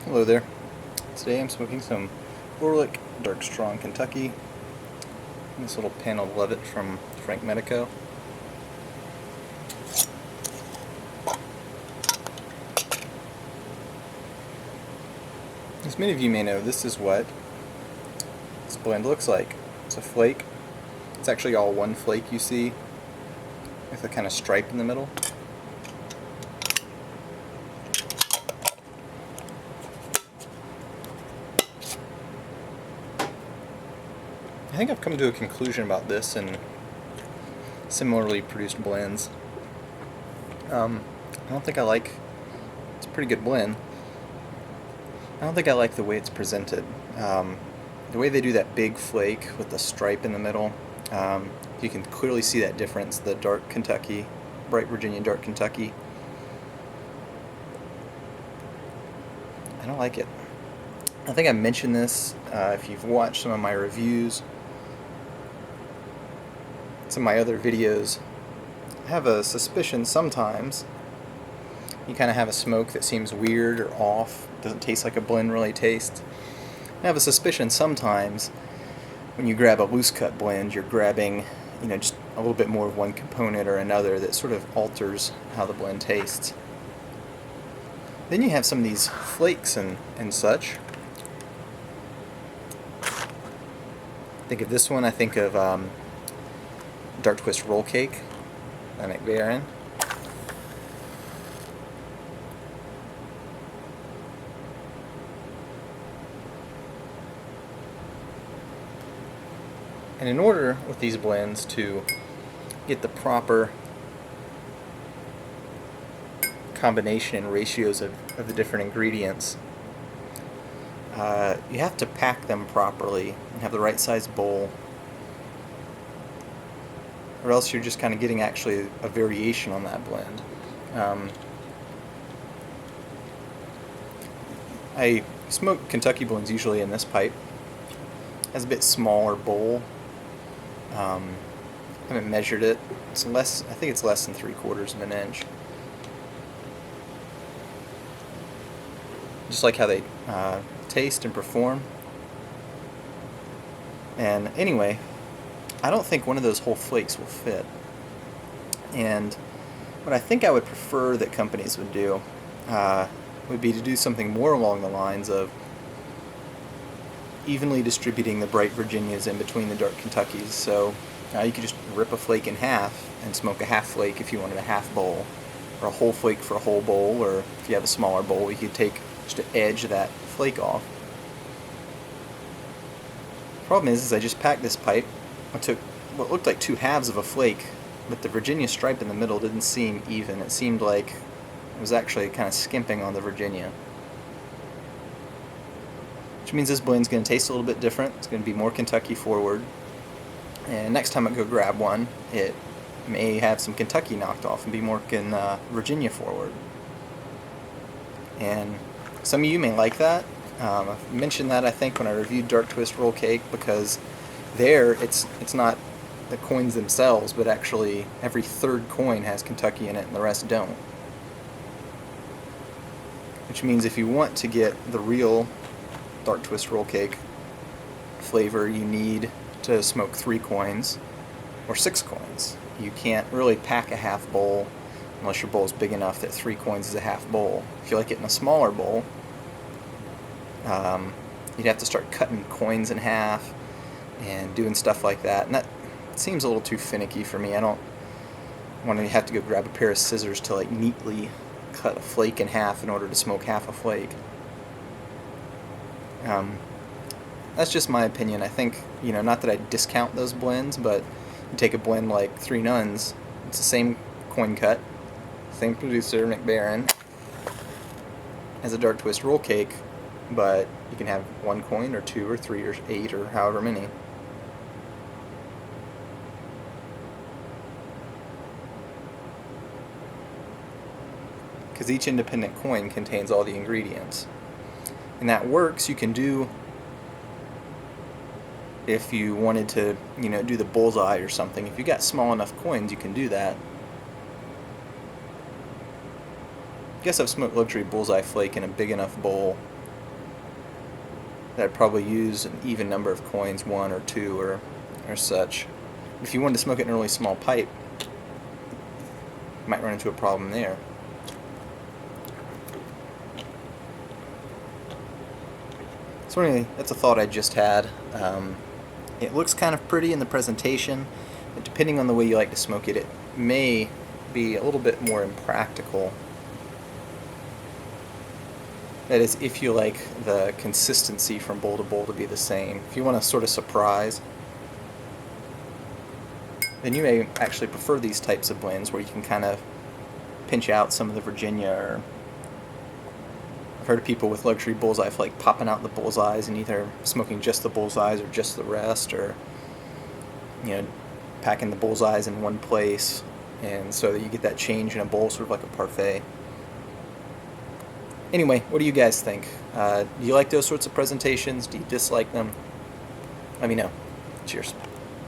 Hello there. Today I'm smoking some Orlick Dark Strong Kentucky. This little paneled Levitt from Frank Medico. As many of you may know, this is what this blend looks like. It's a flake. It's actually all one flake you see with a kind of stripe in the middle. I think I've come to a conclusion about this and similarly produced blends. I don't think I like, it's a pretty good blend. I don't think I like the way it's presented. The way they do that big flake with the stripe in the middle, you can clearly see that difference, the dark Kentucky, bright Virginia dark Kentucky. I don't like it. I think I mentioned this if you've watched some of my reviews, some of my other videos. I have a suspicion sometimes you kind of have a smoke that seems weird or off, doesn't taste like a blend really tastes. I have a suspicion sometimes when you grab a loose cut blend, you're grabbing, just a little bit more of one component or another that sort of alters how the blend tastes. Then you have some of these flakes and such. Think of this one, I think of Dark Twist Roll Cake by McBaron. And in order with these blends to get the proper combination and ratios of the different ingredients, you have to pack them properly and have the right size bowl, or else you're just kind of getting actually a variation on that blend. I smoke Kentucky blends usually in this pipe. It has a bit smaller bowl. I haven't measured it. It's less. I think it's less than 3/4 of an inch. Just like how they taste and perform. And anyway, I don't think one of those whole flakes will fit. And what I think I would prefer that companies would do would be to do something more along the lines of evenly distributing the bright Virginias in between the dark Kentuckys. So you could just rip a flake in half and smoke a half flake if you wanted a half bowl, or a whole flake for a whole bowl, or if you have a smaller bowl, you could take just an edge of that flake off. The problem is I just packed this pipe. I took what looked like two halves of a flake, but the Virginia stripe in the middle didn't seem even. It seemed like it was actually kind of skimping on the Virginia. Which means this blend's going to taste a little bit different. It's going to be more Kentucky forward. And next time I go grab one, it may have some Kentucky knocked off and be more Virginia forward. And some of you may like that. I've mentioned that, I think, when I reviewed Dark Twist Roll Cake, because there it's not the coins themselves, but actually every third coin has Kentucky in it and the rest don't. Which means if you want to get the real Dark Twist Roll Cake flavor, you need to smoke 3 coins or 6 coins. You can't really pack a half bowl unless your bowl is big enough that 3 coins is a half bowl. If you like it in a smaller bowl, you'd have to start cutting coins in half and doing stuff like that, and that seems a little too finicky for me. I don't want to have to go grab a pair of scissors to neatly cut a flake in half in order to smoke half a flake. That's just my opinion. I think, not that I discount those blends, but you take a blend like Three Nuns, it's the same coin cut, same producer, McBaron, as a Dark Twist Roll Cake, but you can have 1 coin or 2 or 3 or 8 or however many. Because each independent coin contains all the ingredients. And that works. You can do, if you wanted to, do the bullseye or something. If you got small enough coins, you can do that. I guess I've smoked luxury bullseye flake in a big enough bowl that I'd probably use an even number of coins, 1 or 2 or such. If you wanted to smoke it in a really small pipe, you might run into a problem there. So anyway, that's a thought I just had. It looks kind of pretty in the presentation, but depending on the way you like to smoke it, it may be a little bit more impractical. That is, if you like the consistency from bowl to bowl to be the same. If you want to sort of surprise, then you may actually prefer these types of blends where you can kind of pinch out some of the Virginia. Or I've heard of people with luxury bullseye for like popping out the bullseyes and either smoking just the bullseyes or just the rest, or packing the bullseyes in one place, and so that you get that change in a bowl, sort of like a parfait. Anyway, what do you guys think? Do you like those sorts of presentations? Do you dislike them? Let me know. Cheers.